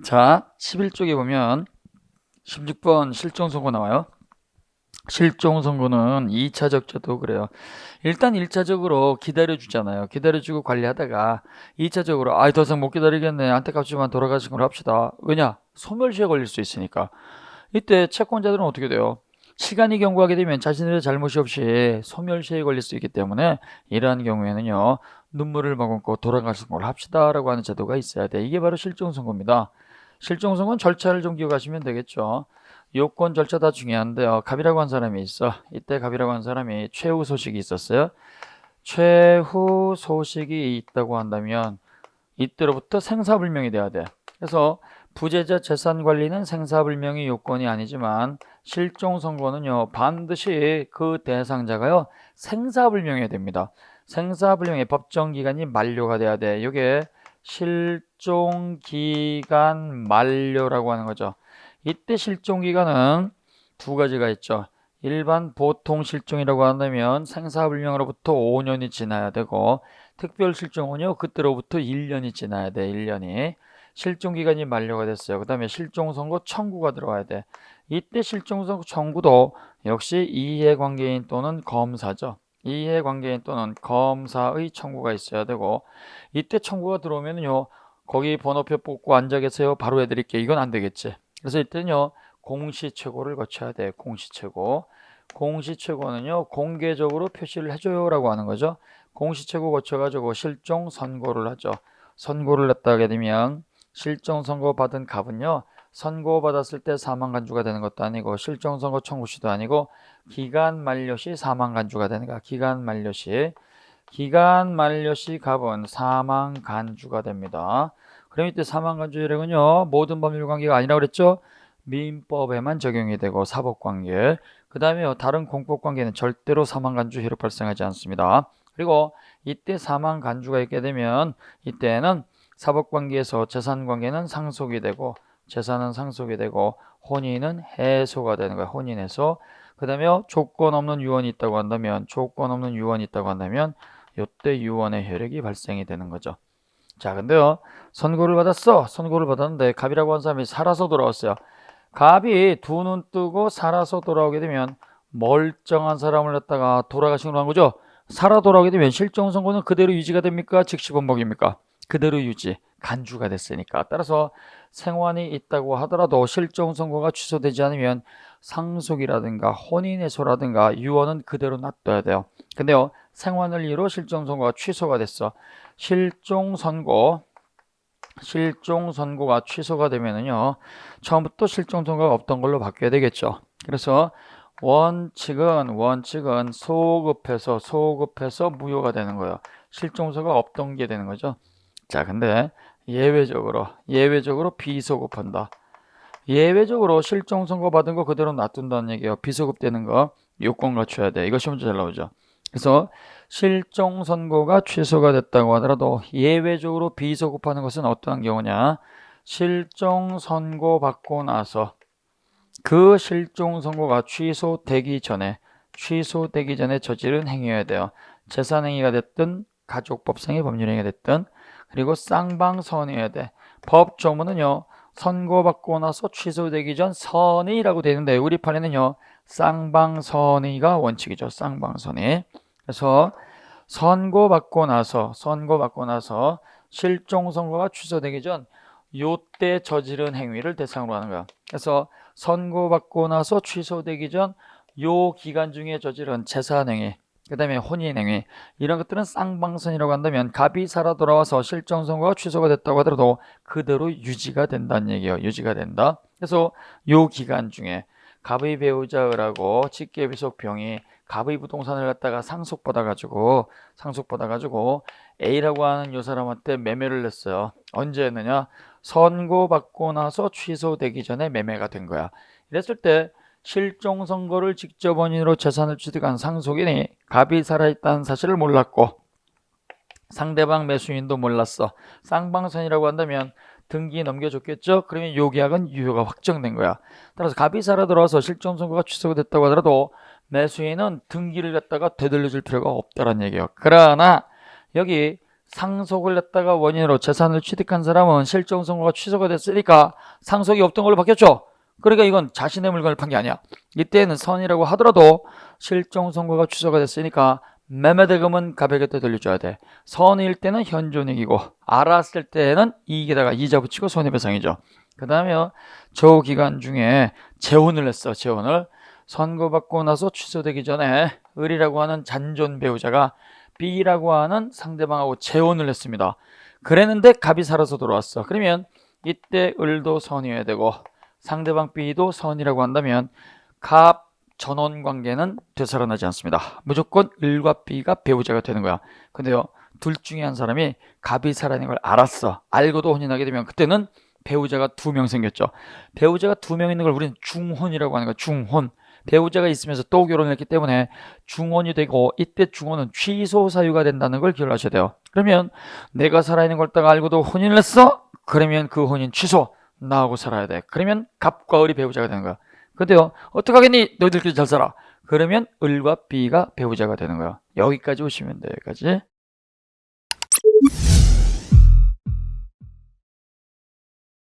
자, 11쪽에 보면 16번 실종선고 나와요. 실종선고는 2차적 제도 그래요. 일단 1차적으로 기다려주잖아요. 기다려주고 관리하다가 2차적으로 더 이상 못 기다리겠네. 안타깝지만 돌아가신 걸 합시다. 왜냐? 소멸시효 걸릴 수 있으니까. 이때 채권자들은 어떻게 돼요? 시간이 경과하게 되면 자신들의 잘못이 없이 소멸시효에 걸릴 수 있기 때문에 이러한 경우에는요. 눈물을 머금고 돌아가신 걸 합시다 라고 하는 제도가 있어야 돼. 이게 바로 실종선고입니다. 실종선고는 절차를 좀 기억하시면 되겠죠. 요건 절차 다 중요한데요. 갑이라고 한 사람이 있어. 이때 갑이라고 한 사람이 최후 소식이 있었어요. 최후 소식이 있다고 한다면 이때로부터 생사불명이 돼야 돼. 그래서 부재자 재산 관리는 생사불명이 요건이 아니지만 실종선고는요 반드시 그 대상자가요 생사불명해야 됩니다. 생사불명의 법정기간이 만료가 돼야 돼. 이게 실종기간 만료라고 하는 거죠. 이때 실종기간은 두 가지가 있죠. 일반 보통 실종이라고 한다면 생사불명으로부터 5년이 지나야 되고 특별실종은요 그때로부터 1년이 지나야 돼. 1년이 실종기간이 만료가 됐어요. 그 다음에 실종선고 청구가 들어와야 돼. 이때 실종선고 청구도 역시 이해관계인 또는 검사죠. 이해관계인 또는 검사의 청구가 있어야 되고 이때 청구가 들어오면요 거기 번호표 뽑고 앉아 계세요 바로 해드릴게요 이건 안 되겠지. 그래서 이때는요 공시최고를 거쳐야 돼. 공시최고. 공시최고는요 공개적으로 표시를 해줘요 라고 하는 거죠. 공시최고 거쳐가지고 실종 선고를 하죠. 선고를 했다 하게 되면 실종 선고 받은 갑은요 선고 받았을 때 사망간주가 되는 것도 아니고 실종 선고 청구 시도 아니고 기간 만료 시 사망간주가 되는 거야. 기간 만료 시 갑은 사망간주가 됩니다. 그럼 이때 사망간주율액은요 모든 법률관계가 아니라고 그랬죠. 민법에만 적용이 되고 사법관계 그 다음에 다른 공법관계는 절대로 사망간주 효력 발생하지 않습니다. 그리고 이때 사망간주가 있게 되면 이때는 사법관계에서 재산관계는 상속이 되고 재산은 상속이 되고 혼인은 해소가 되는 거예요. 혼인 해소. 그 다음에 조건 없는 유언이 있다고 한다면 이때 유언의 효력이 발생이 되는 거죠. 자, 근데요 선고를 받았어. 선고를 받았는데 갑이라고 한 사람이 살아서 돌아왔어요. 갑이 두 눈 뜨고 살아서 돌아오게 되면 멀쩡한 사람을 갖다가 돌아가신 걸로 한 거죠. 살아 돌아오게 되면 실종 선고는 그대로 유지가 됩니까? 즉시 번복입니까? 그대로 유지. 간주가 됐으니까. 따라서 생환이 있다고 하더라도 실종 선고가 취소되지 않으면 상속이라든가 혼인해소라든가 유언은 그대로 놔둬야 돼요. 근데요 생환을 이유로 실종 선고가 취소가 됐어. 실종 선고가 취소가 되면은요 처음부터 실종 선고가 없던 걸로 바뀌어야 되겠죠. 그래서 원칙은 소급해서 무효가 되는 거예요. 실종 선고가 없던 게 되는 거죠. 자, 근데 예외적으로 비소급한다. 예외적으로 실종 선고 받은 거 그대로 놔둔다는 얘기예요. 비소급되는 거 요건 갖춰야 돼. 이거 시험 문제 잘 나오죠. 그래서 실종 선고가 취소가 됐다고 하더라도 예외적으로 비소급하는 것은 어떠한 경우냐? 실종 선고 받고 나서 그 실종 선고가 취소되기 전에 저지른 행위여야 돼요. 재산행위가 됐든 가족법상의 법률행위가 됐든 그리고 쌍방선이어야 돼. 법조문은요 선고받고 나서 취소되기 전 선의라고 되어 있는데 우리 판에는요 쌍방선의가 원칙이죠. 쌍방선의. 그래서 선고받고 나서 실종 선고가 취소되기 전 요때 저지른 행위를 대상으로 하는 거야. 그래서 선고받고 나서 취소되기 전 요 기간 중에 저지른 재산행위 그 다음에 혼인행위 이런 것들은 쌍방선이라고 한다면 갑이 살아 돌아와서 실종 선고가 취소가 됐다고 하더라도 그대로 유지가 된다는 얘기예요. 유지가 된다. 그래서 요 기간 중에 갑의 배우자라고 직계비속병이 갑의 부동산을 갖다가 상속받아가지고 A라고 하는 요 사람한테 매매를 했어요. 언제 했느냐? 선고받고 나서 취소되기 전에 매매가 된 거야. 이랬을 때 실종 선고를 직접 원인으로 재산을 취득한 상속인이 갑이 살아있다는 사실을 몰랐고 상대방 매수인도 몰랐어. 쌍방선이라고 한다면 등기 넘겨줬겠죠? 그러면 요 계약은 유효가 확정된 거야. 따라서 갑이 살아 들어와서 실종 선고가 취소가 됐다고 하더라도 매수인은 등기를 갖다가 되돌려줄 필요가 없다는 얘기예요. 그러나 여기 상속을 했다가 원인으로 재산을 취득한 사람은 실종 선고가 취소가 됐으니까 상속이 없던 걸로 바뀌었죠. 그러니까 이건 자신의 물건을 판 게 아니야. 이때는 선이라고 하더라도 실종 선고가 취소가 됐으니까 매매대금은 갑에게 돌려줘야 돼. 선일 때는 현존이익이고 알았을 때는 이익에다가 이자 붙이고 손해배상이죠. 그 다음에 저 기간 중에 재혼을 했어. 재혼을 선고받고 나서 취소되기 전에 을이라고 하는 잔존 배우자가 B라고 하는 상대방하고 재혼을 했습니다. 그랬는데 갑이 살아서 돌아왔어. 그러면 이때 을도 선이어야 되고 상대방 B도 선이라고 한다면 갑 전원 관계는 되살아나지 않습니다. 무조건 을과 B가 배우자가 되는 거야. 근데요, 둘 중에 한 사람이 갑이 살아있는 걸 알았어. 알고도 혼인하게 되면 그때는 배우자가 2명 생겼죠. 배우자가 2명 있는 걸 우리는 중혼이라고 하는 거야. 중혼. 배우자가 있으면서 또 결혼을 했기 때문에 중혼이 되고, 이때 중혼은 취소 사유가 된다는 걸 기억하셔야 돼요. 그러면 내가 살아있는 걸 딱 알고도 혼인을 했어? 그러면 그 혼인 취소. 나하고 살아야 돼. 그러면 갑과 을이 배우자가 되는 거야. 근데요, 어떡하겠니? 너희들끼리 잘 살아. 그러면 을과 B가 배우자가 되는 거야. 여기까지 오시면 돼요. 여기까지.